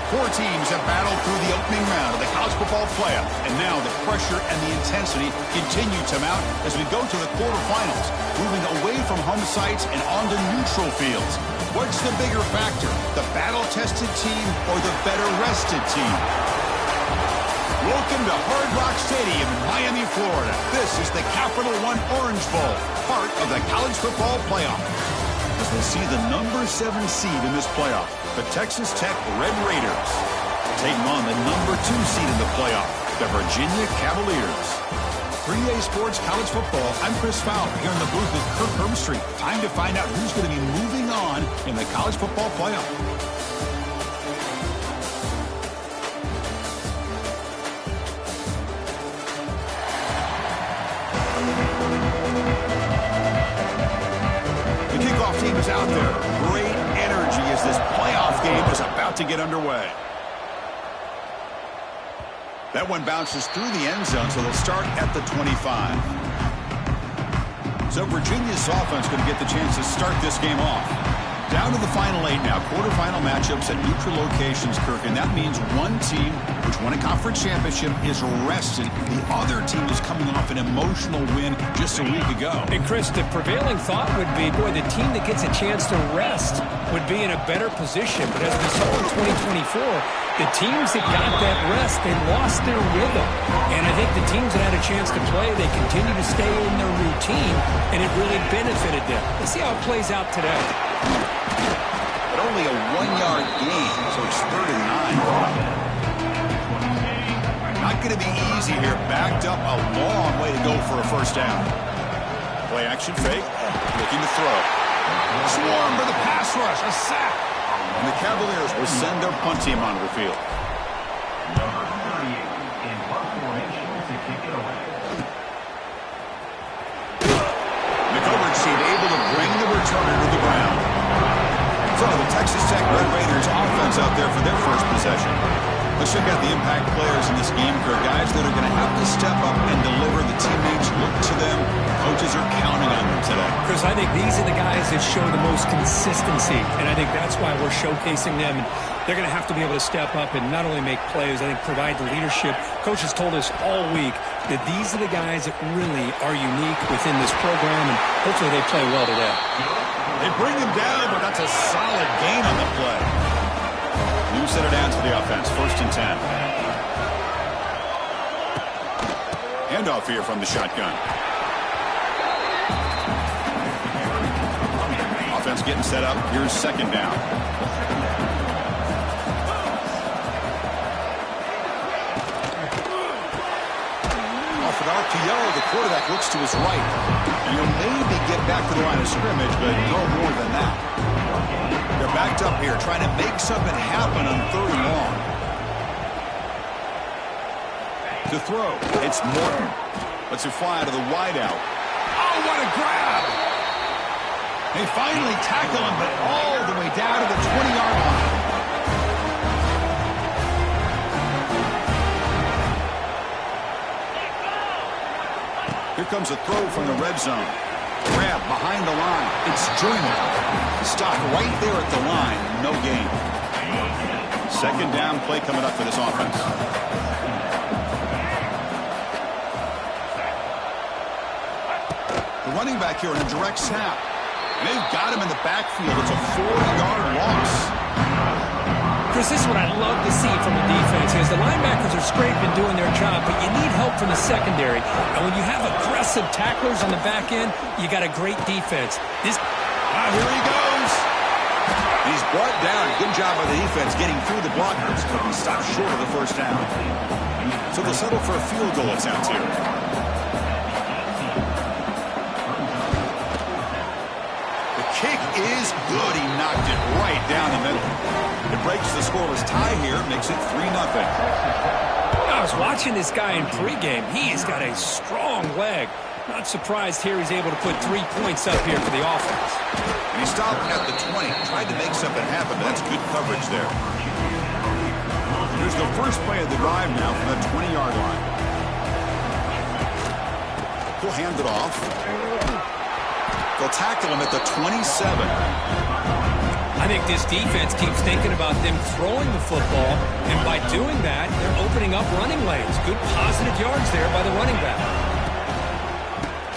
Four teams have battled through the opening round of the college football playoff, and now the pressure and the intensity continue to mount as we go to the quarterfinals, moving away from home sites and onto neutral fields. What's the bigger factor, the battle-tested team or the better-rested team? Welcome to Hard Rock Stadium in Miami, Florida. This is the Capital One Orange Bowl, part of the college football playoff. As we see the number 7 seed in this playoff, the Texas Tech Red Raiders, taking on the number 2 seed in the playoff, the Virginia Cavaliers. 3A Sports College Football, I'm Chris Fowler here in the booth with Kirk Herbstreit. Time to find out who's going to be moving on in the college football playoff. The kickoff team is out there. Great energy as this playoff game is about to get underway. That one bounces through the end zone, so they'll start at the 25. So Virginia's offense going to get the chance to start this game off. Down to the final 8 now. Quarterfinal matchups at neutral locations, Kirk, and that means one team which won a conference championship is rested. The other team is coming off an emotional win just a week ago. And Chris, the prevailing thought would be, boy, the team that gets a chance to rest would be in a better position. But as we saw in 2024, the teams that got that rest, they lost their rhythm. And I think the teams that had a chance to play, they continue to stay in their routine, and it really benefited them. Let's see how it plays out today. But only a 1-yard gain, so it's 3rd and 9. Not going to be easy here. Backed up a long way to go for a first down. Play action fake. Looking to throw. Swarm for the pass rush. A sack. And the Cavaliers will send their punt team onto the field. Number 38 in punt formation to kick it away. McCovern seemed able to bring the returner to the ground. Texas Tech Red Raiders offense out there for their first possession. Let's check out the impact players in this game. There are guys that are going to have to step up and deliver. The teammates look to them. Coaches are counting on them today. Chris, I think these are the guys that show the most consistency, and I think that's why we're showcasing them. They're going to have to be able to step up and not only make plays, I think provide the leadership. Coach has told us all week that these are the guys that really are unique within this program, and hopefully they play well today. They bring him down, but that's a solid gain on the play. New set of downs for the offense. 1st and 10. Handoff here from the shotgun. Offense getting set up. Here's 2nd down. Off an RPO, the quarterback looks to his right. And he'll maybe get back to the line of scrimmage, but no more than that. They're backed up here, trying to make something happen on 3rd and long. To throw, it's Morton. Lets it fly out of the wideout. Oh, what a grab! They finally tackle him, but all the way down to the 20-yard line. Here comes a throw from the red zone. Grab behind the line. It's Joyner. Stopped right there at the line. No gain. 2nd down play coming up for this offense. The running back here in a direct snap. They've got him in the backfield. It's a 4-yard loss. Chris, this is what I love to see from the defense is the linebackers are scraping, doing their job, but you need help from the secondary. And when you have aggressive tacklers on the back end, you got a great defense. Here he goes. He's brought down. Good job by the defense getting through the blockers, but he stopped short of the 1st down. So they'll settle for a field goal, it sounds here. The kick is good. He knocked it right down the middle. It breaks the scoreless tie here, makes it 3-0. I was watching this guy in pregame. He's got a strong leg. Not surprised here he's able to put 3 points up here for the offense. And he stopped at the 20. Tried to make something happen, but that's good coverage there. Here's the first play of the drive now from the 20-yard line. He'll hand it off. They'll tackle him at the 27. I think this defense keeps thinking about them throwing the football, and by doing that, they're opening up running lanes. Good positive yards there by the running back.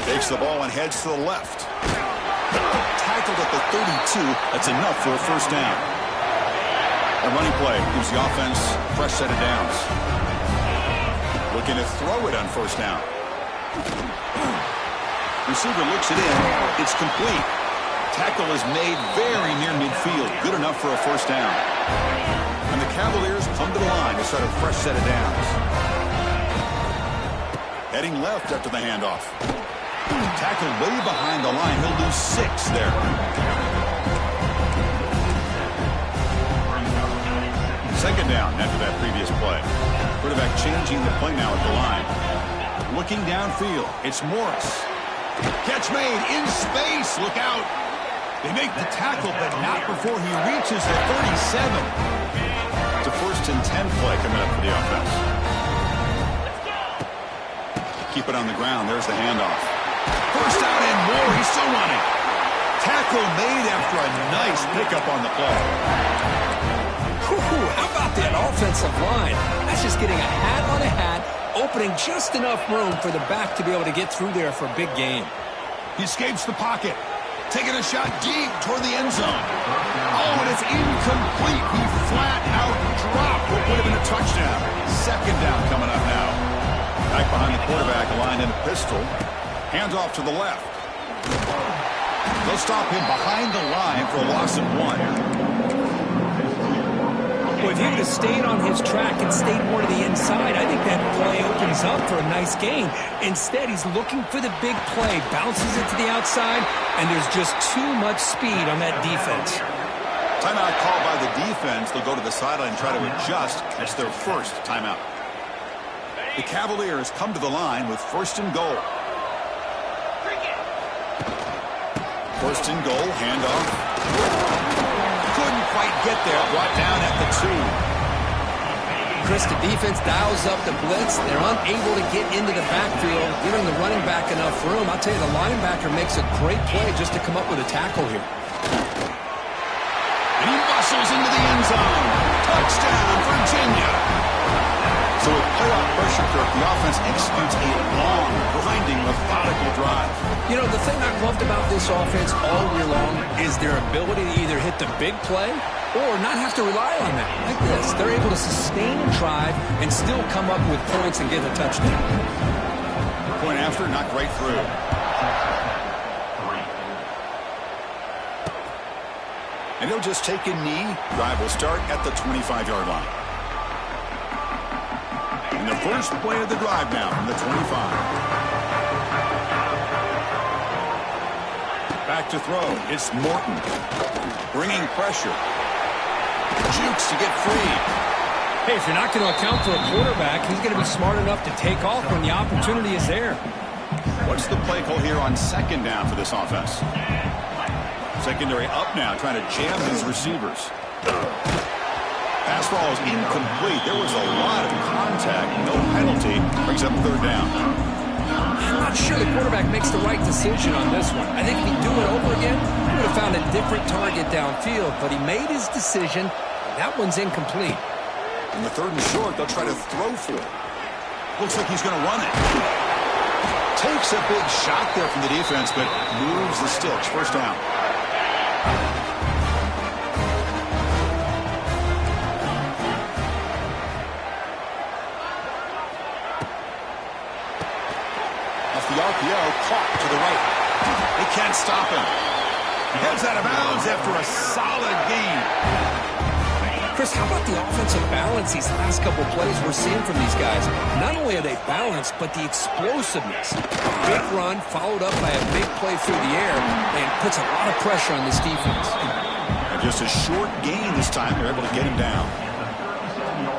Takes the ball and heads to the left. Tackled at the 32. That's enough for a 1st down. A running play gives the offense a fresh set of downs. Looking to throw it on 1st down. Receiver looks it in. It's complete. Tackle is made very near midfield. Good enough for a 1st down. And the Cavaliers come to the line to start a fresh set of downs. Heading left after the handoff. Tackled way behind the line. He'll lose 6 there. Second down after that previous play. Quarterback changing the play now at the line. Looking downfield. It's Morris. Catch made in space. Look out. They make the tackle, but not before he reaches the 37. It's a 1st and 10 play coming up for the offense. Keep it on the ground. There's the handoff. 1st down and more. He's still running. Tackle made after a nice pickup on the play. How about that offensive line? That's just getting a hat on a hat, opening just enough room for the back to be able to get through there for a big gain. He escapes the pocket. Taking a shot deep toward the end zone. Oh, and it's incomplete. He flat out dropped what would have been a touchdown. 2nd down coming up now. Back behind the quarterback, lined in a pistol. Hands off to the left. They'll stop him behind the line for a loss of 1. Well, if he would have stayed on his track and stayed more to the inside, I think that play opens up for a nice gain. Instead, he's looking for the big play, bounces it to the outside, and there's just too much speed on that defense. Timeout called by the defense. They'll go to the sideline and try to adjust. It's their 1st timeout. The Cavaliers come to the line with 1st and goal. 1st and goal, handoff. Couldn't quite get there. Brought down at the 2. Chris, the defense dials up the blitz. They're unable to get into the backfield, giving the running back enough room. I'll tell you, the linebacker makes a great play just to come up with a tackle here. And he muscles into the end zone. Touchdown, Virginia. So with playoff pressure, Kirk, the offense executes a long, grinding, methodical drive. You know, the thing I've loved about this offense all year long is their ability to either hit the big play or not have to rely on that. Like this, they're able to sustain a drive and still come up with points and get a touchdown. Point after, knocked right through. And he'll just take a knee. Drive will start at the 25-yard line. And the first play of the drive now from the 25. Back to throw. It's Morton. Bringing pressure. Jukes to get free. Hey, if you're not going to account for a quarterback, he's going to be smart enough to take off when the opportunity is there. What's the play call here on second down for this offense? Secondary up now, trying to jam his receivers. Pass ball is incomplete. There was a lot of contact. No penalty. Brings up third down. I'm not sure the quarterback makes the right decision on this one. I think if he'd do it over again, he would have found a different target downfield. But he made his decision. That one's incomplete. In the third and short, they'll try to throw for it. Looks like he's going to run it. Takes a big shot there from the defense, but moves the sticks. First down. Off the RPO, caught to the right. They can't stop him. Heads out of bounds after a solid gain. Chris, how about the offensive balance these last couple plays we're seeing from these guys? Not only are they balanced, but the explosiveness. Big run followed up by a big play through the air and puts a lot of pressure on this defense. And just a short gain this time. They're able to get him down.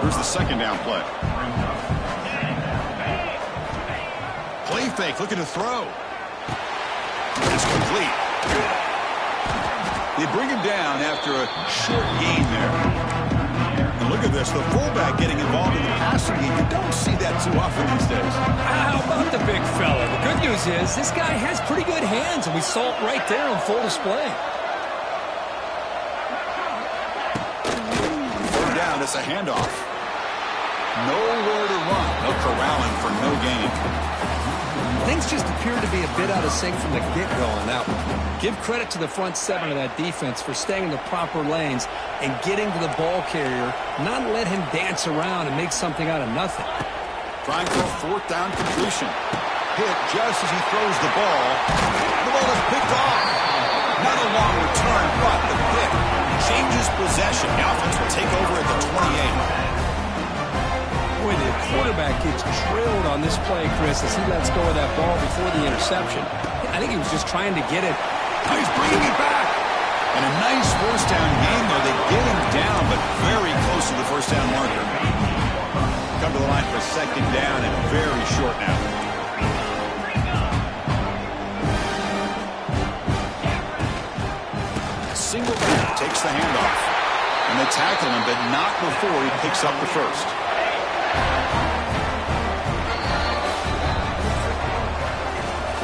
Here's the second down play. Play fake, looking to throw. It's complete. They bring him down after a short gain there. And look at this, the fullback getting involved in the passing game. You don't see that too often these days. How about the big fella? The good news is this guy has pretty good hands, and we saw it right there on full display. Third down, it's a handoff. Nowhere to run. No corralling for no gain. Things just appeared to be a bit out of sync from the get-go on that one. Give credit to the front seven of that defense for staying in the proper lanes and getting to the ball carrier, not let him dance around and make something out of nothing. Trying for a fourth down completion. Hit just as he throws the ball. The ball is picked off. Not a long return, but the pick changes possession. The offense will take over at the 28. Boy, the quarterback gets trailed on this play, Chris, as he lets go of that ball before the interception. I think he was just trying to get it. Now he's bringing it back. And a nice first down game there. They get him down, but very close to the first down marker. Come to the line for second down and very short now. A single back takes the handoff. And they tackle him, but not before he picks up the first.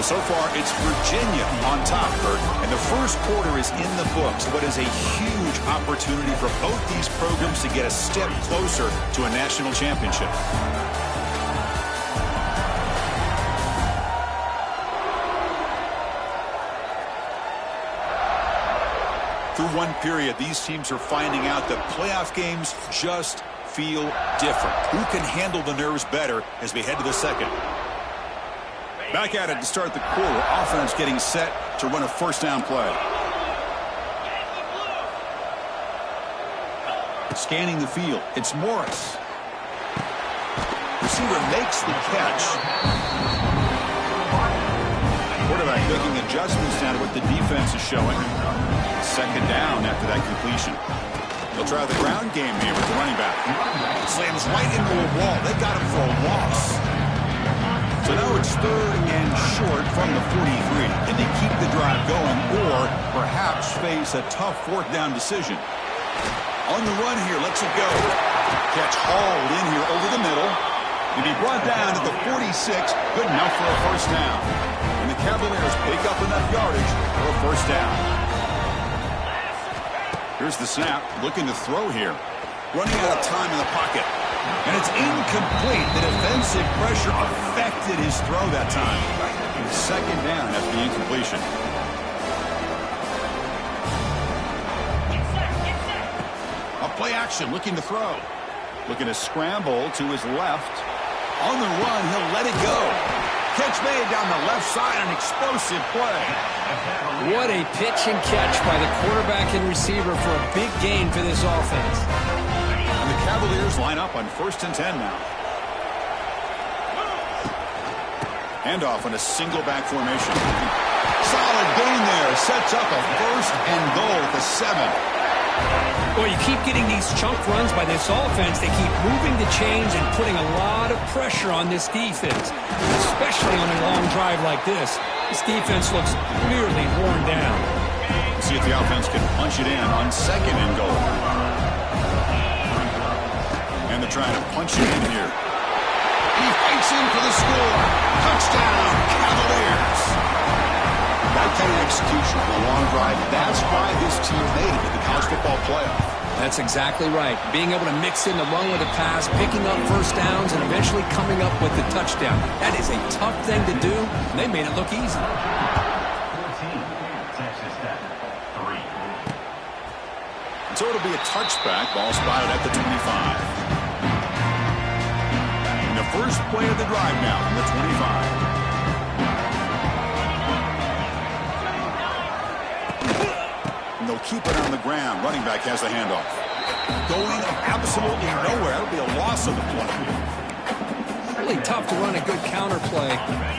So far, it's Virginia on top, Kurt, and the first quarter is in the books. What is a huge opportunity for both these programs to get a step closer to a national championship. Through one period, these teams are finding out that playoff games just feel different. Who can handle the nerves better as we head to the second? Back at it to start the quarter. Offense getting set to run a first down play. Scanning the field. It's Morris. Receiver makes the catch. Quarterback making adjustments now to what the defense is showing. Second down after that completion. They'll try the ground game here with the running back. Slams right into a wall. They got him for a loss. So now it's third and short from the 43. Can they keep the drive going or perhaps face a tough fourth down decision? On the run here, lets it go. Catch hauled in here over the middle. To be brought down to the 46, good enough for a first down. And the Cavaliers pick up enough yardage for a first down. Here's the snap, looking to throw here. Running out of time in the pocket. And it's incomplete. The defensive pressure affected his throw that time. Second down after the incompletion. A play action, looking to throw. Looking to scramble to his left. On the run, he'll let it go. Catch made down the left side, an explosive play. What a pitch and catch by the quarterback and receiver for a big gain for this offense. And the Cavaliers line up on 1st and 10 now. Handoff on a single back formation. Solid gain there. Sets up a 1st and goal at the 7. Well, you keep getting these chunk runs by this offense. They keep moving the chains and putting a lot of pressure on this defense, especially on a long drive like this. This defense looks clearly worn down. See if the offense can punch it in on 2nd and goal. And they're trying to punch it in here. He fights in for the score. Touchdown, Cavaliers. That kind of execution for a long drive, that's why this team made it to the college football playoff. That's exactly right. Being able to mix in the run with a pass, picking up first downs, and eventually coming up with the touchdown. That is a tough thing to do. They made it look easy. 14, Texas Tech, 3. So it'll be a touchback, ball spotted at the 25. And the first play of the drive now from the 25. They'll keep it on the ground. Running back has the handoff. Going absolutely nowhere. That'll be a loss of the play. Really tough to run a good counter play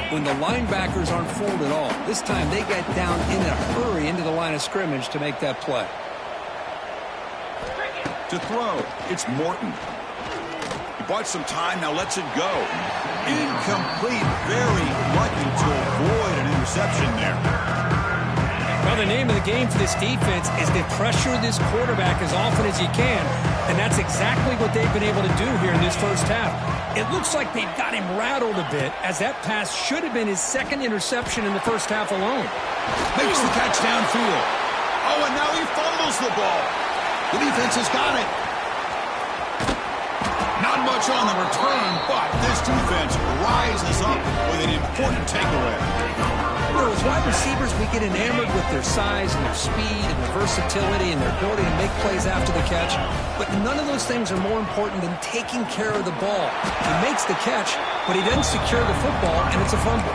when the linebackers aren't fooled at all. This time they get down in a hurry into the line of scrimmage to make that play. To throw, it's Morton. He bought some time, now lets it go. Incomplete. Very lucky to avoid an interception there. Well, the name of the game for this defense is to pressure this quarterback as often as you can, and that's exactly what they've been able to do here in this first half. It looks like they've got him rattled a bit, as that pass should have been his 2nd interception in the first half alone. Makes the catch downfield. Oh, and now he fumbles the ball. The defense has got it. Not much on the return, but this defense rises up with an important takeaway. Well, as wide receivers, we get enamored with their size and their speed and their versatility and their ability to make plays after the catch. But none of those things are more important than taking care of the ball. He makes the catch, but he doesn't secure the football, and it's a fumble.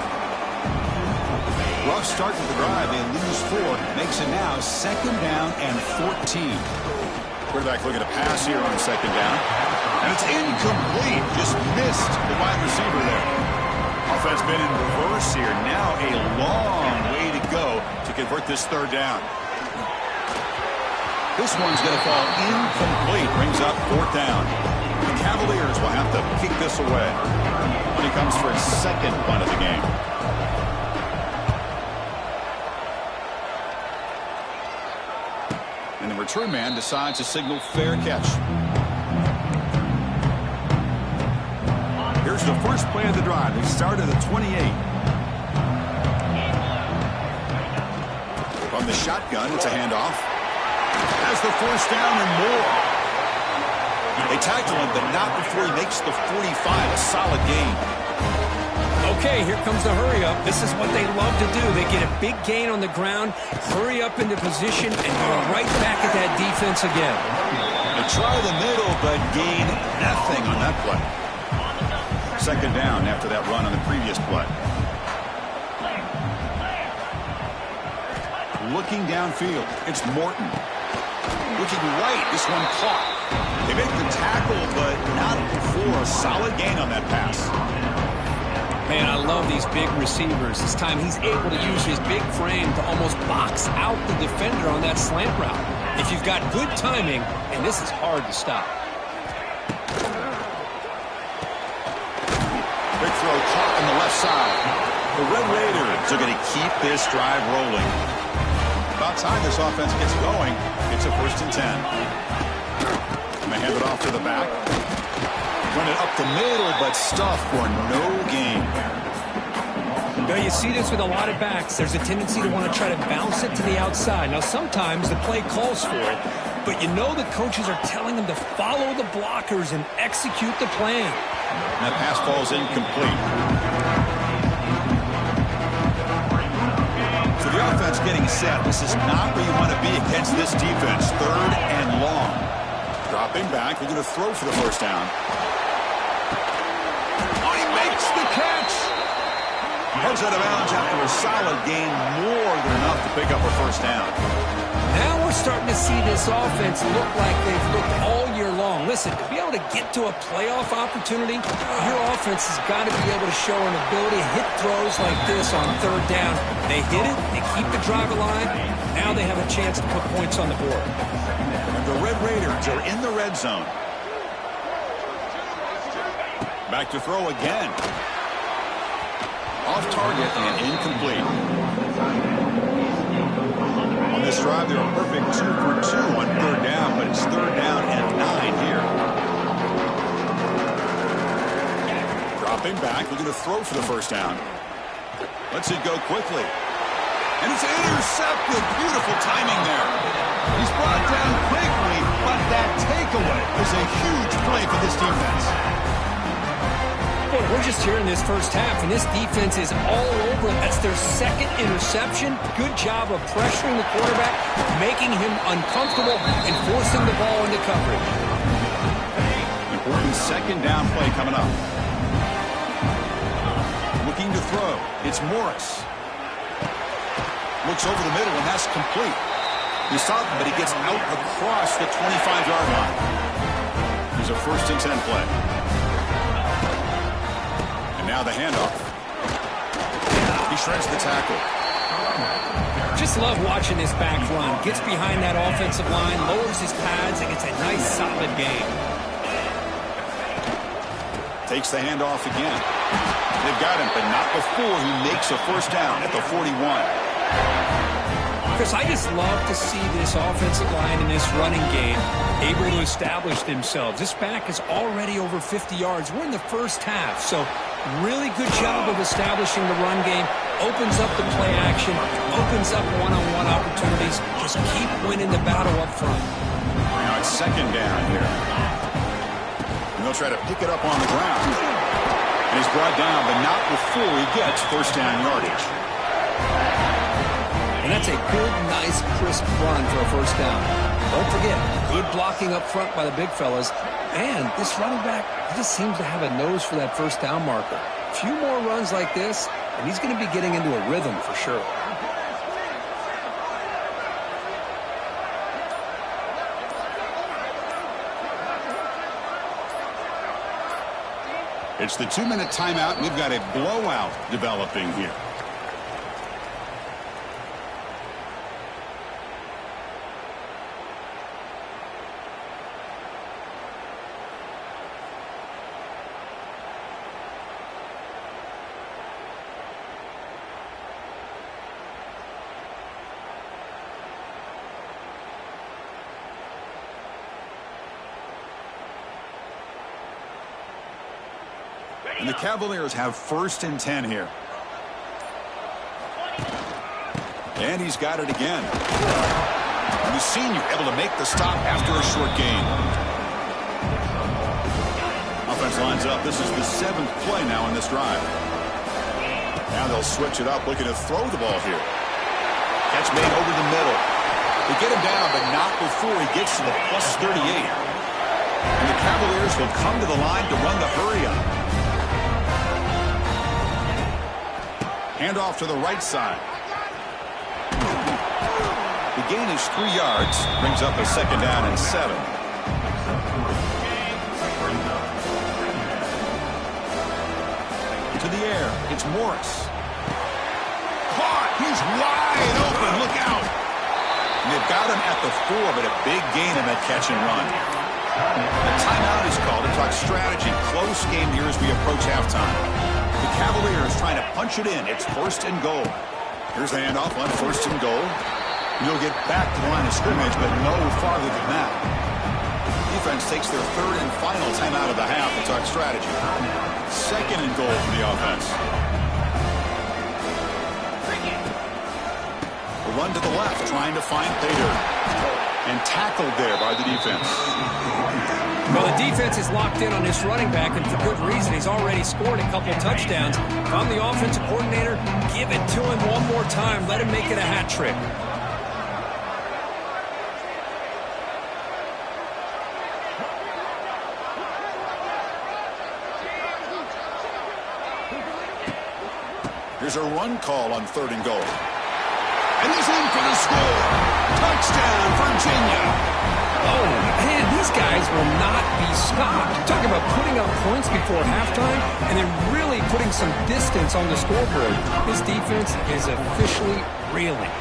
Rough start to the drive. They lose 4. Makes it now 2nd down and 14. Quarterback looking to pass here on 2nd down. And it's incomplete. Just missed the wide receiver there. Offense been in reverse here. Now a long way to go to convert this 3rd down. This one's going to fall incomplete. Brings up 4th down. The Cavaliers will have to kick this away when it comes for his 2nd punt of the game. And the return man decides to signal fair catch. Here's the first play of the drive. They start at the 28. From the shotgun, it's a handoff. Has the first down and more. They tackle him, but not before he makes the 45. A solid gain. Okay, here comes the hurry up. This is what they love to do. They get a big gain on the ground, hurry up into position, and go right back at that defense again. They try the middle, but gain nothing on that play. 2nd down after that run on the previous play. Looking downfield, it's Morton. Looking right, this one caught. They make the tackle, but not before a solid gain on that pass. Man, I love these big receivers. This time he's able to use his big frame to almost box out the defender on that slant route. If you've got good timing, and this is hard to stop. Big throw caught on the left side. The Red Raiders are going to keep this drive rolling. About time this offense gets going. It's a 1st and 10. Going to hand it off to the back. Run it up the middle, but stuffed for no gain. Now, you see this with a lot of backs. There's a tendency to want to try to bounce it to the outside. Now, sometimes the play calls for it, but you know the coaches are telling them to follow the blockers and execute the plan. And that pass falls incomplete. So the offense getting set. This is not where you want to be against this defense. 3rd and long. Dropping back. They're going to throw for the first down. Oh, he makes the catch. Heads out of bounds after a solid gain, more than enough to pick up a first down. Now we're starting to see this offense look like they've looked all year long. Listen, to be able to get to a playoff opportunity, your offense has got to be able to show an ability to hit throws like this on 3rd down. They hit it, they keep the drive alive. Now they have a chance to put points on the board. And the Red Raiders are in the red zone. Back to throw again. Off target and incomplete. On this drive, they're a perfect 2 for 2 on 3rd down, but it's 3rd down and 9 here. Dropping back, looking to throw for the first down. Lets it go quickly. And it's intercepted. Beautiful timing there. He's brought down quickly, but that takeaway is a huge play for this defense. Boy, we're just here in this first half, and this defense is all over. That's their 2nd interception. Good job of pressuring the quarterback, making him uncomfortable, and forcing the ball into coverage. Important 2nd down play coming up. Looking to throw. It's Morris. Looks over the middle, and that's complete. You saw him, but he gets out across the 25-yard line. Here's a 1st and 10 play. Now the handoff. He shreds the tackle. Just love watching this back run. Gets behind that offensive line, lowers his pads, and gets a nice solid gain. Takes the handoff again. They've got him, but not before he makes a first down at the 41. Chris, I just love to see this offensive line in this running game able to establish themselves. This back is already over 50 yards. We're in the first half, so really good job of establishing the run game. Opens up the play action, opens up one-on-one opportunities. Just keep winning the battle up front. Now it's 2nd down here. And they'll try to pick it up on the ground. And he's brought down, but not before he gets first down yardage. And that's a good, nice, crisp run for a first down. Don't forget, good blocking up front by the big fellas. And this running back just seems to have a nose for that first down marker. A few more runs like this, and he's going to be getting into a rhythm for sure. It's the 2-minute timeout, and we've got a blowout developing here. And the Cavaliers have 1st and 10 here. And he's got it again. And the senior able to make the stop after a short gain. Offense lines up. This is the 7th play now in this drive. Now they'll switch it up, looking to throw the ball here. Catch made over the middle. They get him down, but not before he gets to the plus 38. And the Cavaliers will come to the line to run the hurry up. Handoff to the right side. The gain is 3 yards. Brings up a 2nd down and 7. To the air. It's Morris. Caught. He's wide open. Look out. And they've got him at the 4, but a big gain in that catch and run. The timeout is called to talk strategy. Close game here as we approach halftime. The Cavaliers trying to punch it in. It's 1st and goal. Here's the handoff on 1st and goal. You'll get back to the line of scrimmage, but no farther than that. defense takes their third and final timeout of the half to talk strategy. Second and goal for the offense. A run to the left, trying to find Pater. And tackled there by the defense. Well, the defense is locked in on this running back, and for good reason. He's already scored a couple touchdowns. If I'm the offensive coordinator, give it to him one more time. Let him make it a hat trick. Here's a run call on third and goal. And he's in for the score. Touchdown, Virginia. Oh, man, these guys will not be stopped. Talking about putting up points before halftime and then really putting some distance on the scoreboard. This defense is officially reeling.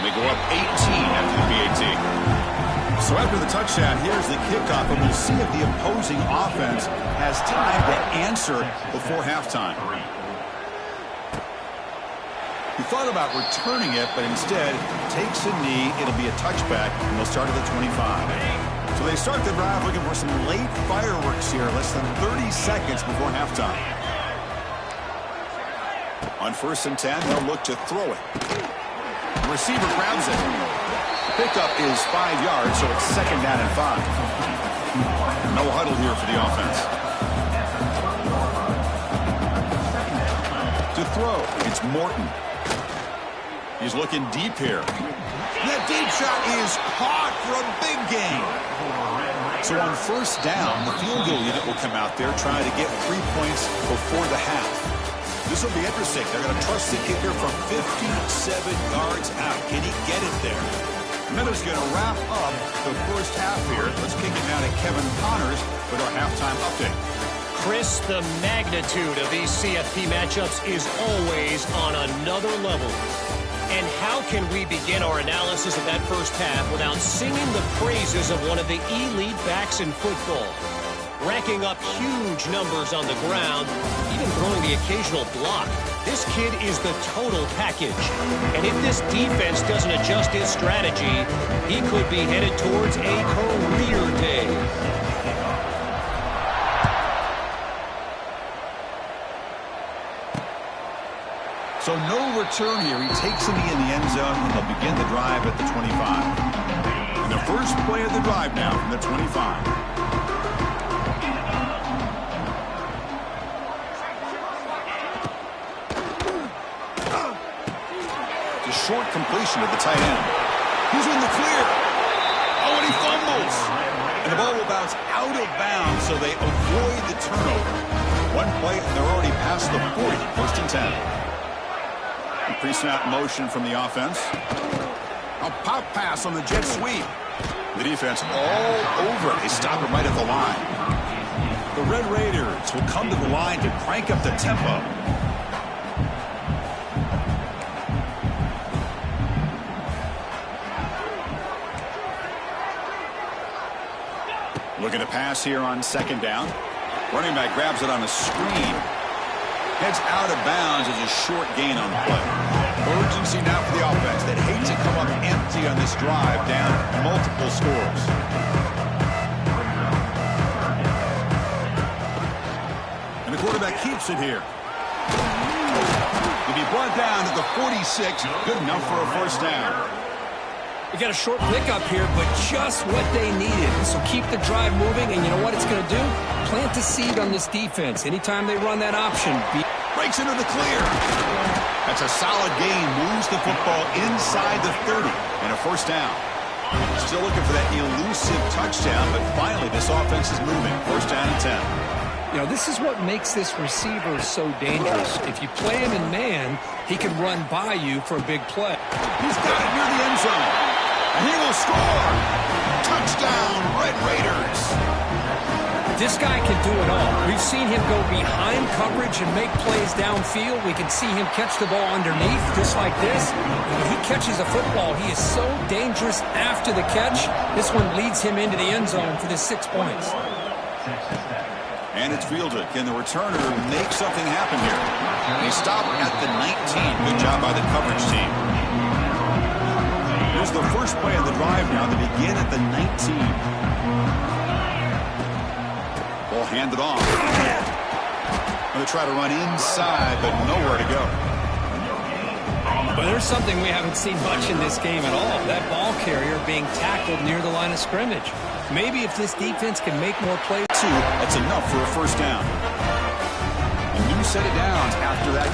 They go up 18 after the PAT. So after the touchdown, here's the kickoff, and we'll see if the opposing offense has time to answer before halftime. He thought about returning it, but instead takes a knee. It'll be a touchback, and they'll start at the 25. So they start the drive looking for some late fireworks here, less than 30 seconds before halftime. On 1st and 10, they'll look to throw it. The receiver grabs it. Pickup is 5 yards, so it's 2nd down and 5. No huddle here for the offense. To throw, it's Morton. He's looking deep here. That deep shot is caught for a big gain. So on 1st down, the field goal unit will come out there trying to get 3 points before the half. This will be interesting. They're going to trust the kicker from 57 yards out. Can he get it there? Miller's going to wrap up the first half here. Let's kick it down to Kevin Connors with our halftime update. Chris, the magnitude of these CFP matchups is always on another level. And how can we begin our analysis of that first half without singing the praises of one of the elite backs in football? Racking up huge numbers on the ground, even throwing the occasional block. This kid is the total package. And if this defense doesn't adjust his strategy, he could be headed towards a career day. So no return here. He takes a knee in the end zone, and they'll begin the drive at the 25. And the first play of the drive now from the 25. The short completion to the tight end. He's in the clear. Oh, and he fumbles. And the ball will bounce out of bounds, so they avoid the turnover. One play, and they're already past the 40, 1st and 10. Pre-snap motion from the offense. A pop pass on the jet sweep. The defense all over it. They stop him right at the line. The Red Raiders will come to the line to crank up the tempo. Looking to pass here on 2nd down. Running back grabs it on a screen. Heads out of bounds as a short gain on the play. Urgency now for the offense that hate to come up empty on this drive, down multiple scores. And the quarterback keeps it here. He'll be brought down at the 46. Good enough for a 1st down. We got a short pickup here, but just what they needed. So keep the drive moving, and you know what it's going to do? Plant a seed on this defense. Anytime they run that option. Breaks into the clear. That's a solid gain. Moves the football inside the 30. And a 1st down. Still looking for that elusive touchdown, but finally this offense is moving. 1st down and 10. You know, this is what makes this receiver so dangerous. If you play him in man, he can run by you for a big play. He's got it near the end zone. And he will score. Touchdown, Red Raiders. This guy can do it all. We've seen him go behind coverage and make plays downfield. We can see him catch the ball underneath, just like this. When he catches a football, he is so dangerous after the catch. This one leads him into the end zone for the 6 points. And it's fielded. Can the returner make something happen here? They stop at the 19. Good job by the coverage team. Here's the first play of the drive now. They begin at the 19. Ball handed off. Going to try to run inside, but nowhere to go. But there's something we haven't seen much in this game at all. That ball carrier being tackled near the line of scrimmage. Maybe if this defense can make more plays. That's enough for a first down. A new set of downs after that.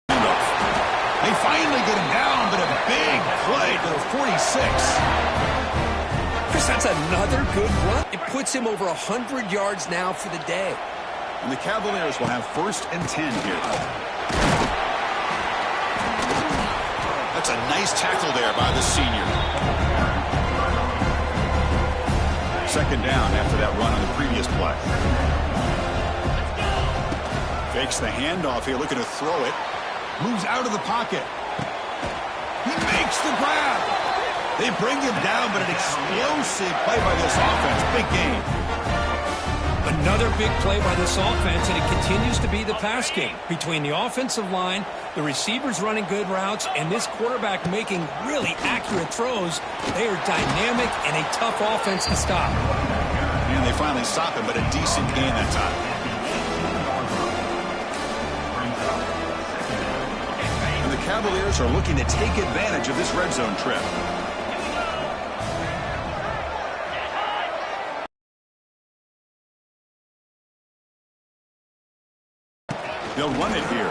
They finally get him down, but a big play to the 46. Chris, that's another good run. It puts him over 100 yards now for the day. And the Cavaliers will have 1st and 10 here. That's a nice tackle there by the senior. 2nd down after that run on the previous play. Fakes the handoff here, looking to throw it. Moves out of the pocket. He makes the grab. They bring him down, but an explosive play by this offense. Big game. Another big play by this offense, and it continues to be the pass game. Between the offensive line, the receivers running good routes, and this quarterback making really accurate throws, they are dynamic and a tough offense to stop. And they finally stop him, but a decent gain that time. And the Cavaliers are looking to take advantage of this red zone trip. They'll run it here.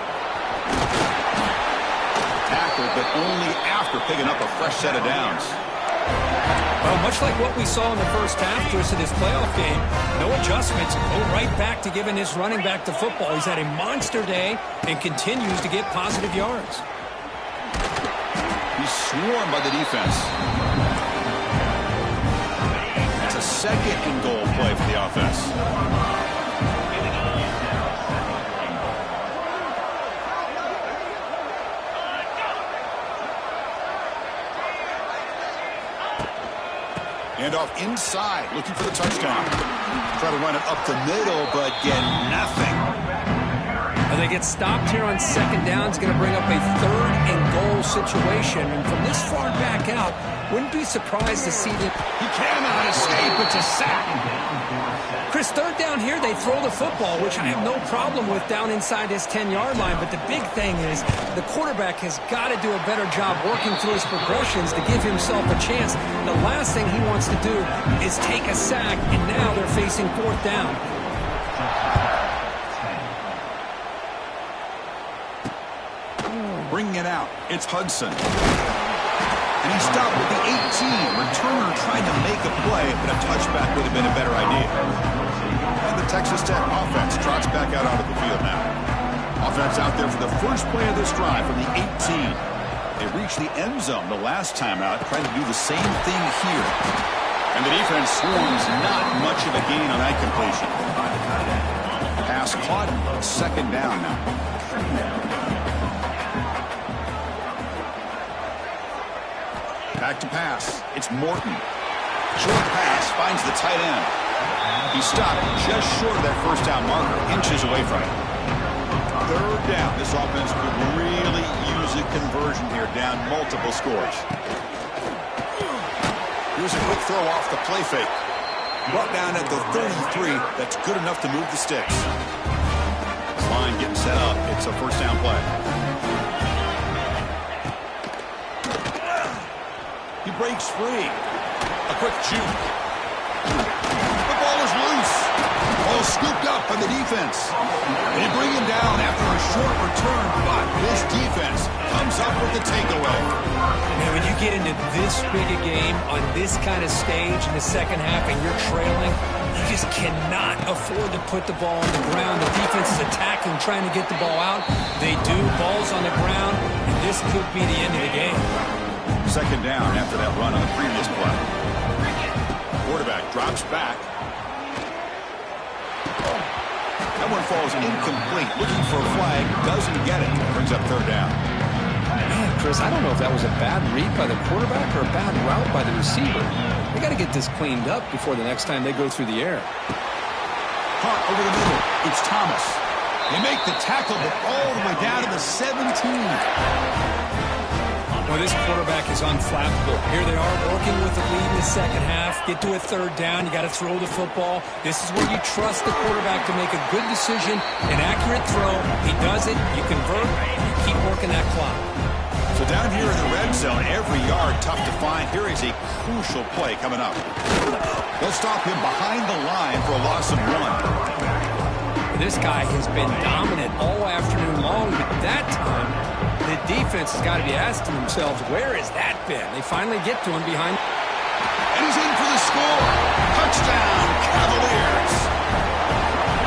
Tackled, but only after picking up a fresh set of downs. Well, much like what we saw in the first half, Chris, of this playoff game, no adjustments. Go right back to giving this running back the football. He's had a monster day and continues to get positive yards. He's swarmed by the defense. It's a 2nd and goal play for the offense. Handoff inside, looking for the touchdown. Try to run it up the middle, but get nothing. And they get stopped here on 2nd down. It's going to bring up a 3rd and goal situation. And from this far back out, wouldn't be surprised to see that. He cannot escape. It's a sack. Chris, 3rd down here, they throw the football, which I have no problem with down inside his 10-yard line. But the big thing is the quarterback has got to do a better job working through his progressions to give himself a chance. The last thing he wants to do is take a sack, and now they're facing 4th down. Bringing it out, it's Hudson. And he stopped with the 18. Returner tried to make a play, but a touchback would have been a better idea. And the Texas Tech offense trots back out onto the field now. Offense out there for the first play of this drive from the 18. They reached the end zone the last time out, trying to do the same thing here. And the defense swarms, not much of a gain on that completion. Pass caught, 2nd down now. Back to pass. It's Morton. Short pass finds the tight end. He stopped just short of that first down marker, inches away from it. 3rd down. This offense could really use a conversion here, down multiple scores. Here's a quick throw off the play fake. Brought down at the 33. That's good enough to move the sticks. This line getting set up. It's a 1st down play. He breaks free. A quick juke. The ball is loose. Ball scooped up by the defense. They bring him down after a short return, but this defense comes up with the takeaway. Man, when you get into this big a game on this kind of stage in the 2nd half and you're trailing, you just cannot afford to put the ball on the ground. The defense is attacking, trying to get the ball out. They do. Ball's on the ground, and this could be the end of the game. 2nd down after that run on the previous play. Quarterback drops back. That one falls incomplete. Looking for a flag. Doesn't get it. Brings up 3rd down. Man, Chris, I don't know if that was a bad read by the quarterback or a bad route by the receiver. They got to get this cleaned up before the next time they go through the air. Caught over the middle. It's Thomas. They make the tackle, but all the way down to the 17. Well, Well, this quarterback is unflappable. Here they are working with the lead in the second half. Get to a third down. You got to throw the football. This is where you trust the quarterback to make a good decision, an accurate throw. He does it. You convert. You keep working that clock. So down here in the red zone, every yard tough to find. Here is a crucial play coming up. They'll stop him behind the line for a loss of 1. This guy has been dominant all afternoon long, but that time, the defense has got to be asking themselves, where has that been? They finally get to him behind. And he's in for the score. Touchdown, Cavaliers.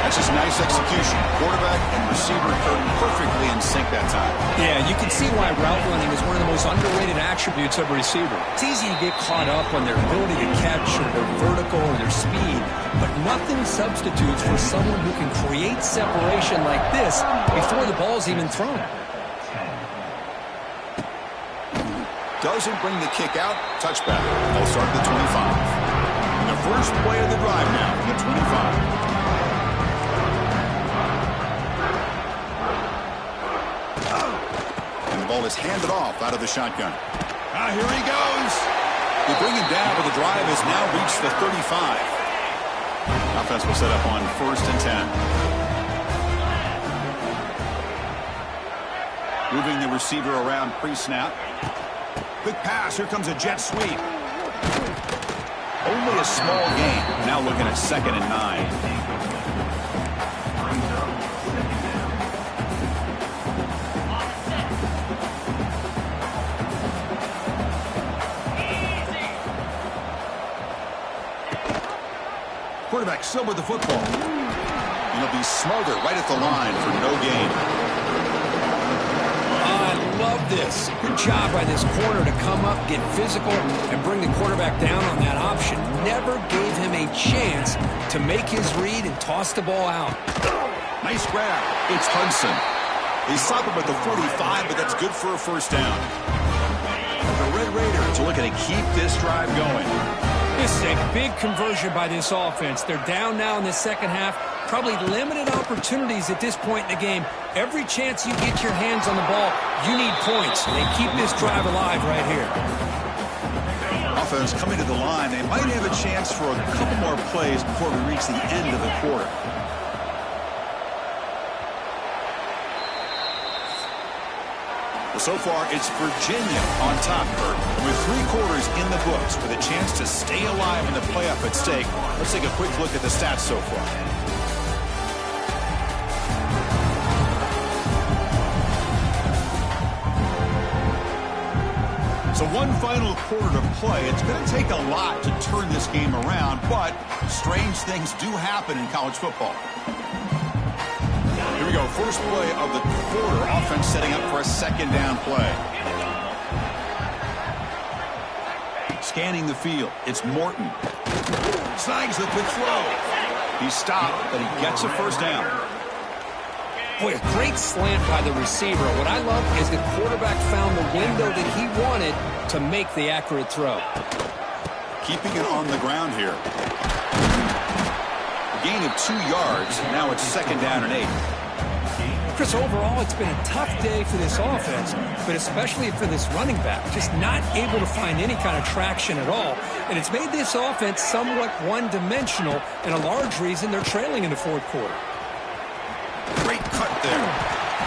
That's just nice execution. Quarterback and receiver perfectly in sync that time. Yeah, you can see why route running is one of the most underrated attributes of a receiver. It's easy to get caught up on their ability to catch or their vertical or their speed, but nothing substitutes for someone who can create separation like this before the ball's even thrown. Doesn't bring the kick out. Touchback. They'll start at the 25. The first play of the drive now from the 25. And the ball is handed off out of the shotgun. Here he goes. They bring him down, but the drive has now reached the 35. Offense will set up on 1st and 10. Moving the receiver around pre-snap. Quick pass. Here comes a jet sweep. Only a small gain. Now looking at 2nd and 9. Quarterback still with the football. And he'll be smothered right at the line for no gain. I love this. Good job by this corner to come up, get physical, and bring the quarterback down on that option. Never gave him a chance to make his read and toss the ball out. Nice grab. It's Hudson. They stop him at the 45, but that's good for a first down. The Red Raiders are looking to keep this drive going. This is a big conversion by this offense. They're down now in the second half. Probably limited opportunities at this point in the game. Every chance you get your hands on the ball, you need points. They keep this drive alive right here. Offense coming to the line. They might have a chance for a couple more plays before we reach the end of the quarter. Well, so far, it's Virginia on top, Bert. With 3 quarters in the books, with a chance to stay alive in the playoff at stake, let's take a quick look at the stats so far. So one final quarter to play. It's going to take a lot to turn this game around, but strange things do happen in college football. Here we go. First play of the quarter. Offense setting up for a 2nd down play. Scanning the field. It's Morton. Snags the quick throw. He's stopped, but he gets a first down. Boy, a great slant by the receiver. What I love is the quarterback found the window that he wanted to make the accurate throw. Keeping it on the ground here. A gain of 2 yards. Now it's 2nd down and 8. Chris, overall, it's been a tough day for this offense, but especially for this running back. Just not able to find any kind of traction at all. And it's made this offense somewhat one-dimensional, and a large reason they're trailing in the 4th quarter. Great cut there.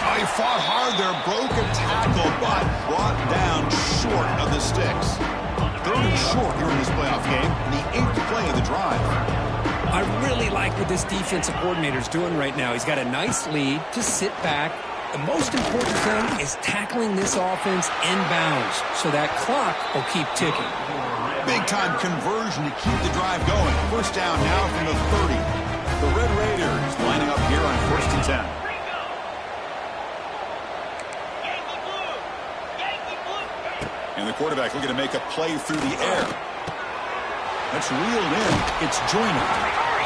Oh, he fought hard there. Broke a tackle, but brought down short of the sticks. 3rd and short here in this playoff game. The 8th play of the drive. I really like what this defensive coordinator is doing right now. He's got a nice lead to sit back. The most important thing is tackling this offense inbounds so that clock will keep ticking. Big-time conversion to keep the drive going. First down now from the 30. The Red Raiders lining up here on 1st and 10. And the quarterback looking to make a play through the air. That's reeled in. It's Joyner.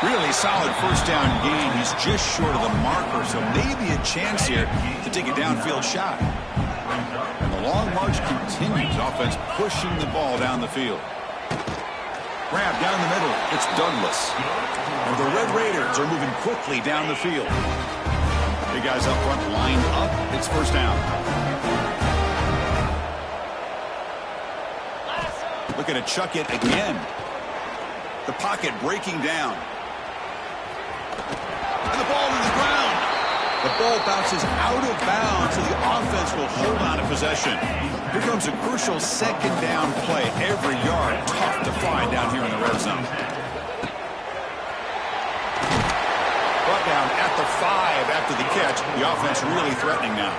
Really solid first down gain. He's just short of the marker, so maybe a chance here to take a downfield shot. And the long march continues. Offense pushing the ball down the field. Grab down the middle. It's Douglas. And the Red Raiders are moving quickly down the field. Big guys up front lined up. It's first down. looking to chuck it again. The pocket breaking down. And the ball to the ground. The ball bounces out of bounds, so the offense will hold on to possession. Here comes a crucial second down play. Every yard tough to find down here in the red zone. Brought down at the 5 after the catch. The offense really threatening now.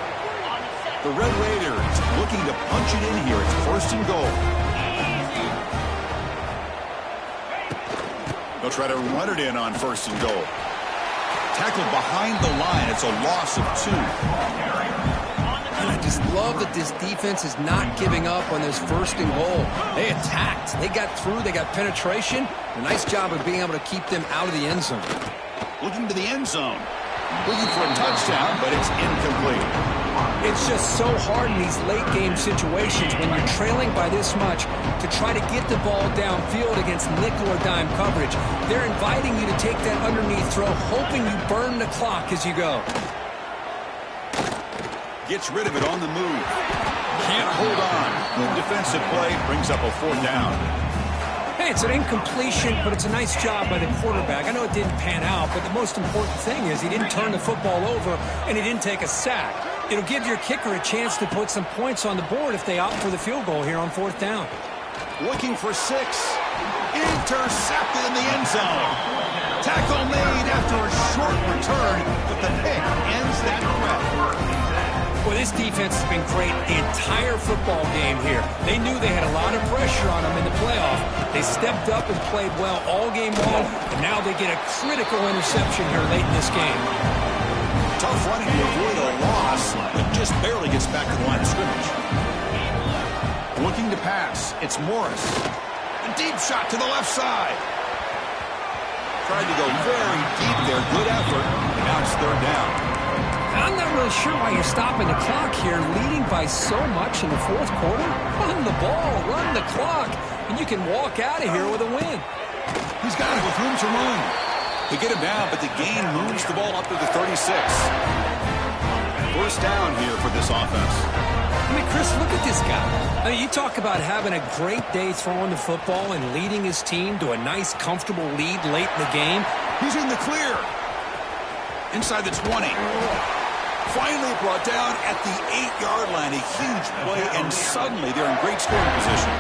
The Red Raiders looking to punch it in here. It's first and goal. They'll try to run it in on first and goal. Tackled behind the line. It's a loss of 2. And I just love that this defense is not giving up on this first and goal. They attacked. They got through. They got penetration. A nice job of being able to keep them out of the end zone. Looking to the end zone. Looking for a touchdown, but it's incomplete. It's just so hard in these late-game situations when you're trailing by this much to try to get the ball downfield against nickel or dime coverage. They're inviting you to take that underneath throw, hoping you burn the clock as you go. Gets rid of it on the move. Can't hold on. Good defensive play brings up a 4th down. Hey, it's an incompletion, but it's a nice job by the quarterback. I know it didn't pan out, but the most important thing is he didn't turn the football over and he didn't take a sack. It'll give your kicker a chance to put some points on the board if they opt for the field goal here on 4th down. Looking for 6. Intercepted in the end zone. Tackle made after a short return, but the pick ends that threat. Well, this defense has been great the entire football game here. They knew they had a lot of pressure on them in the playoff. They stepped up and played well all game long, and now they get a critical interception here late in this game. Tough running to avoid a loss, but just barely gets back to the line of scrimmage. Looking to pass. It's Morris. A deep shot to the left side. Tried to go very deep there. Good effort. And now it's 3rd down. I'm not really sure why you're stopping the clock here, leading by so much in the 4th quarter. Run the ball, run the clock, and you can walk out of here with a win. He's got it with room to run. They get him down, but the gain moves the ball up to the 36. First down here for this offense. I mean, Chris, look at this guy. I mean, you talk about having a great day throwing the football and leading his team to a nice, comfortable lead late in the game. He's in the clear. Inside the 20. Finally brought down at the 8-yard line. A huge play, and suddenly they're in great scoring position.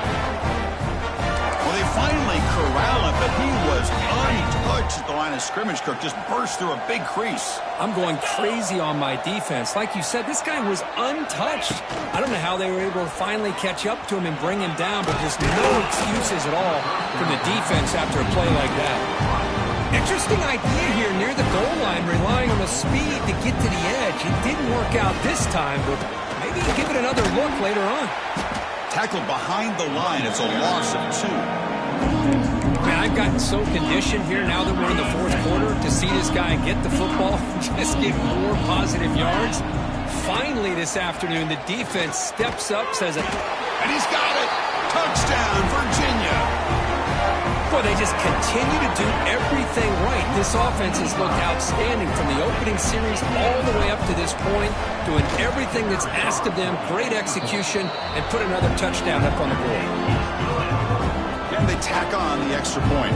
Well, they finally corral him, but he was untouched at the line of scrimmage. Cook just burst through a big crease. I'm going crazy on my defense. Like you said, this guy was untouched. I don't know how they were able to finally catch up to him and bring him down, but just no excuses at all from the defense after a play like that. Interesting idea here near the goal line, relying on the speed to get to the edge. It didn't work out this time, but maybe give it another look later on. Tackled behind the line. It's a loss of 2. Man, I've gotten so conditioned here now that we're in the 4th quarter to see this guy get the football, just get more positive yards. Finally this afternoon, the defense steps up, says it. And he's got it. Touchdown, Virginia. Boy, they just continue to do everything right. This offense has looked outstanding from the opening series all the way up to this point, doing everything that's asked of them, great execution, and put another touchdown up on the board. And they tack on the extra point.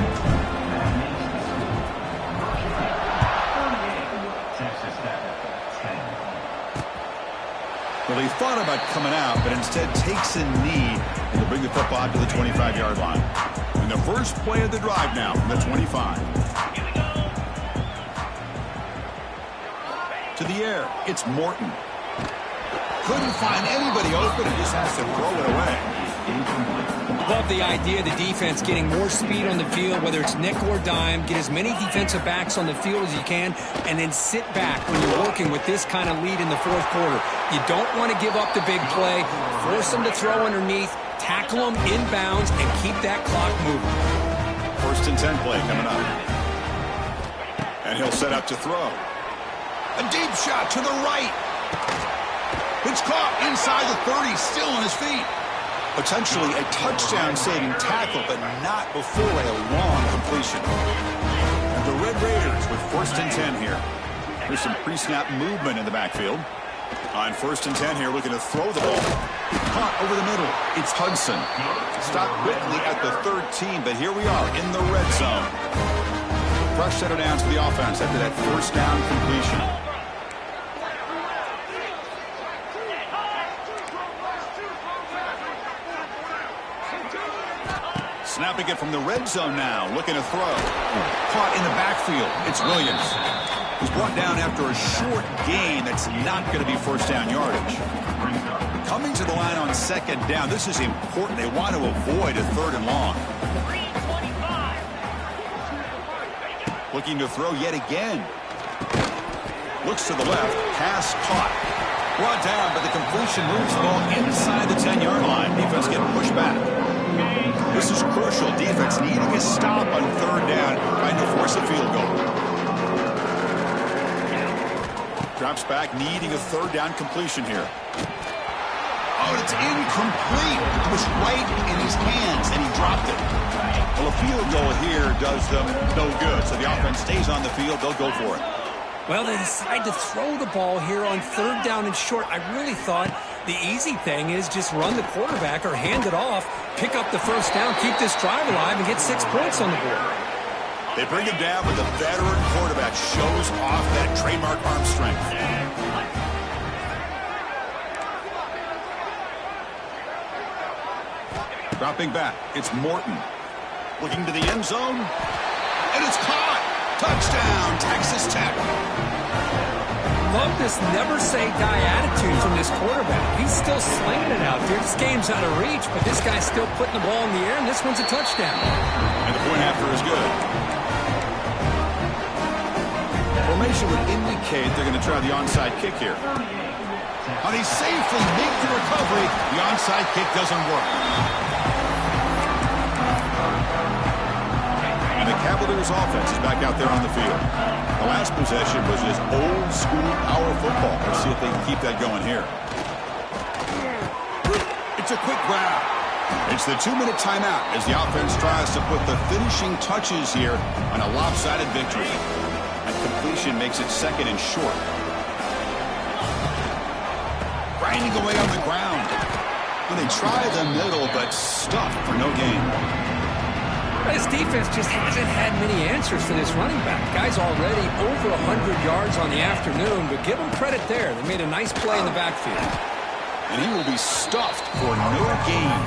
Well, he thought about coming out, but instead takes a knee and to bring the football out to the 25-yard line. And the first play of the drive now from the 25. To the air, it's Morton. Couldn't find anybody open and just has to throw it away. Love the idea of the defense getting more speed on the field, whether it's nickel or dime, get as many defensive backs on the field as you can, and then sit back when you're working with this kind of lead in the 4th quarter. You don't want to give up the big play, force them to throw underneath, tackle them inbounds, and keep that clock moving. First and 10 play coming up. And he'll set up to throw. A deep shot to the right. It's caught inside the 30, still on his feet. Potentially a touchdown-saving tackle, but not before a long completion. And the Red Raiders with first and 10 here. There's some pre-snap movement in the backfield. On first and 10 here, looking to throw the ball. Caught over the middle. It's Hudson. Stopped quickly at the 13, but here we are in the red zone. Fresh set of downs for the offense after that first down completion. Snapping it from the red zone now, looking to throw. Caught in the backfield. It's Williams. He's brought down after a short gain that's not going to be first down yardage. Coming to the line on second down, this is important. They want to avoid a third and long. Looking to throw yet again. Looks to the left. Pass caught. Brought down, but the completion moves the ball inside the 10-yard line. Defense getting pushed back. This is crucial. Defense needing a stop on third down, trying to force a field goal. Drops back, needing a third down completion here. Oh, it's incomplete. It was right in his hands, and he dropped it. Well, a field goal here does them no good. So the offense stays on the field. They'll go for it. Well, they decide to throw the ball here on third down and short. I really thought the easy thing is just run the quarterback or hand it off, pick up the first down, keep this drive alive, and get 6 points on the board. They bring him down, but the veteran quarterback shows off that trademark arm strength. Dropping back, it's Morton. Looking to the end zone, and it's caught. Touchdown, Texas Tech. Love this never-say-die attitude from this quarterback. He's still slinging it out there. This game's out of reach, but this guy's still putting the ball in the air, and this one's a touchdown. And the point after is good. Formation would indicate they're going to try the onside kick here. But he safely makes the recovery. The onside kick doesn't work. And the Cavaliers offense is back out there on the field. The last possession was just old school power football. Let's see if they can keep that going here. It's a quick grab. It's the 2-minute timeout as the offense tries to put the finishing touches here on a lopsided victory. And completion makes it second and short. Grinding away on the ground. And they try the middle, but stuffed for no gain. This defense just hasn't had many answers for this running back. Guy's already over 100 yards on the afternoon, but give him credit there. They made a nice play in the backfield. And he will be stuffed for no gain.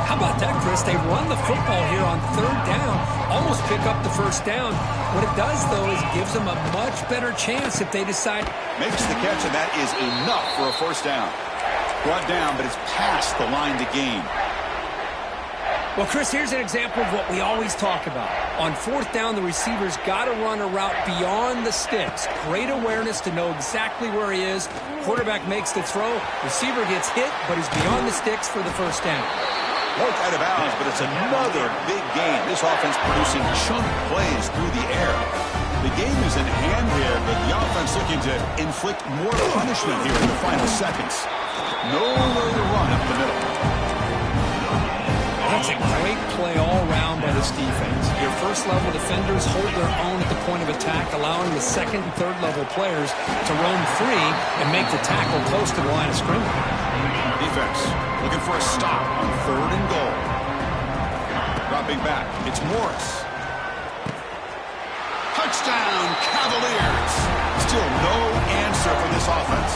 How about that, Chris? They run the football here on third down, almost pick up the first down. What it does, though, is gives them a much better chance if they decide. Makes the catch, and that is enough for a first down. Brought down, but it's past the line to gain. Well, Chris, here's an example of what we always talk about. On fourth down, the receiver's got to run a route beyond the sticks. Great awareness to know exactly where he is. Quarterback makes the throw. Receiver gets hit, but is beyond the sticks for the first down. Broke out of bounds, but it's another big gain. This offense producing chunk plays through the air. The game is in hand here, but the offense looking to inflict more punishment here in the final seconds. Nowhere to run up the middle. That's a great play all around by this defense. Your first-level defenders hold their own at the point of attack, allowing the second and third-level players to roam free and make the tackle close to the line of scrimmage. Defense looking for a stop on third and goal. Dropping back, it's Morris. Touchdown, Cavaliers. Still no answer for this offense.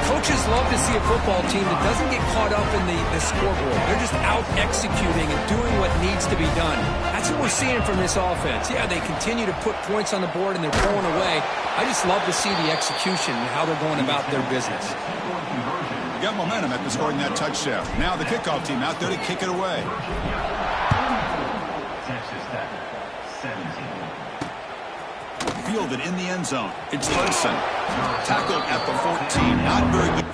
Coaches love to see a football team that doesn't get caught up in the scoreboard. They're just out executing and doing what needs to be done. That's what we're seeing from this offense. Yeah, they continue to put points on the board and they're throwing away. I just love to see the execution and how they're going about their business. Got momentum after scoring that touchdown. Now the kickoff team out there to kick it away. Texas Tech, 17. Fielded in the end zone. It's Hudson. Tackled at the 14. Not very good.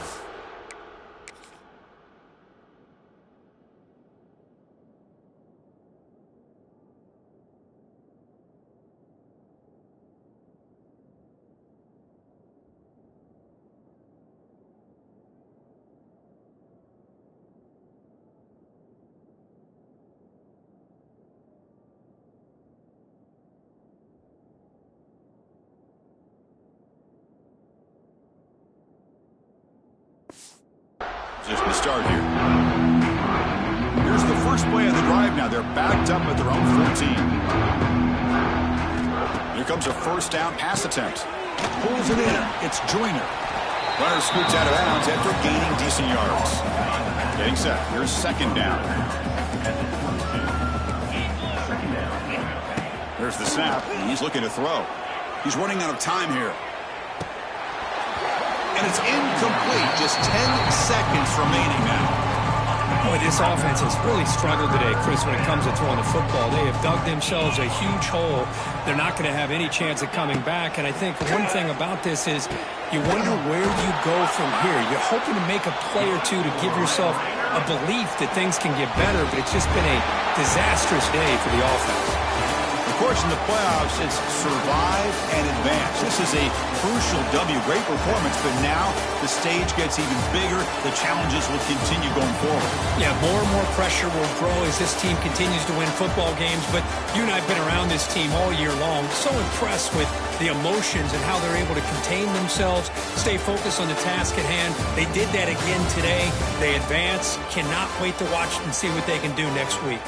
position to start here. Here's the first play of the drive now. They're backed up at their own 14. Here comes a first down pass attempt. Pulls it in. It's Joyner. Runner scoots out of bounds after gaining decent yards. Getting set. Here's second down. There's the snap. He's looking to throw. He's running out of time here. And it's incomplete. Just 10 seconds remaining now. Boy, this offense has really struggled today, Chris, when it comes to throwing the football. They have dug themselves a huge hole. They're not going to have any chance of coming back. And I think one thing about this is you wonder where you go from here. You're hoping to make a play or two to give yourself a belief that things can get better, but it's just been a disastrous day for the offense. Of course, in the playoffs, it's survive and advance. This is a crucial W. Great performance, but now the stage gets even bigger. The challenges will continue going forward. Yeah, more and more pressure will grow as this team continues to win football games. But you and I have been around this team all year long. So impressed with the emotions and how they're able to contain themselves, stay focused on the task at hand. They did that again today. They advance. Cannot wait to watch and see what they can do next week.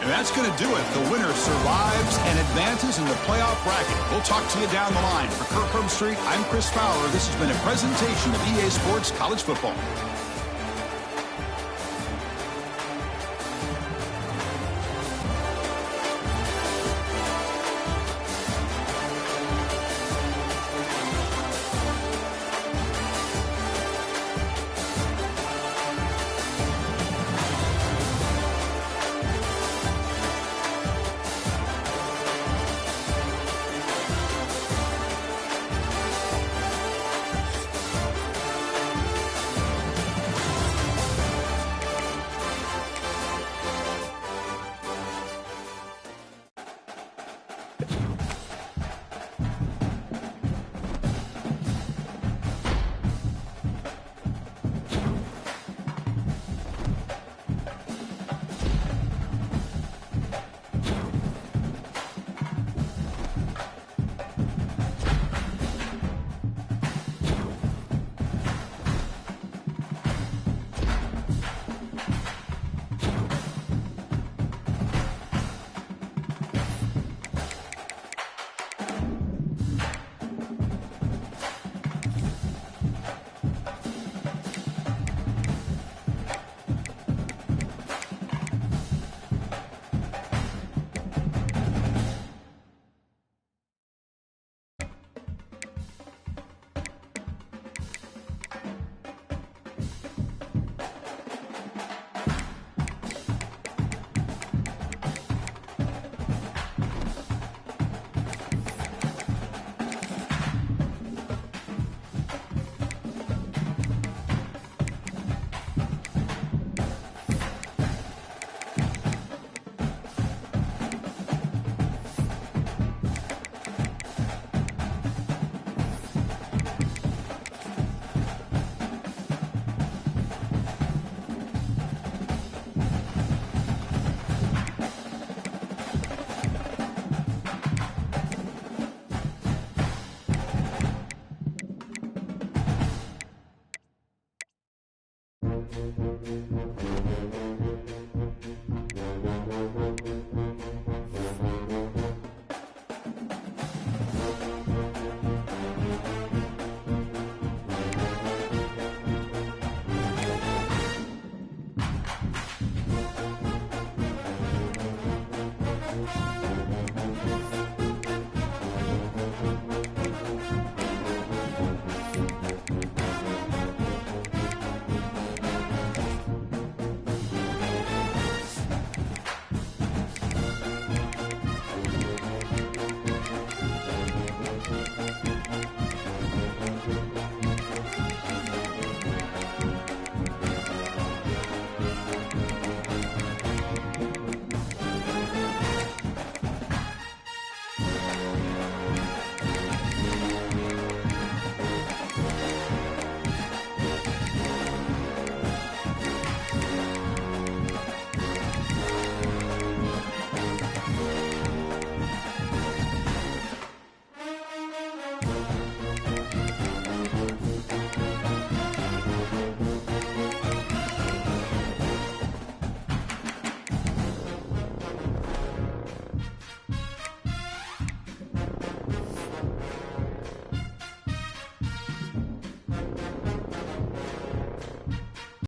And that's going to do it. The winner survives and advances in the playoff bracket. We'll talk to you down the line. For Kirk Herbstreit, I'm Chris Fowler. This has been a presentation of EA Sports College Football.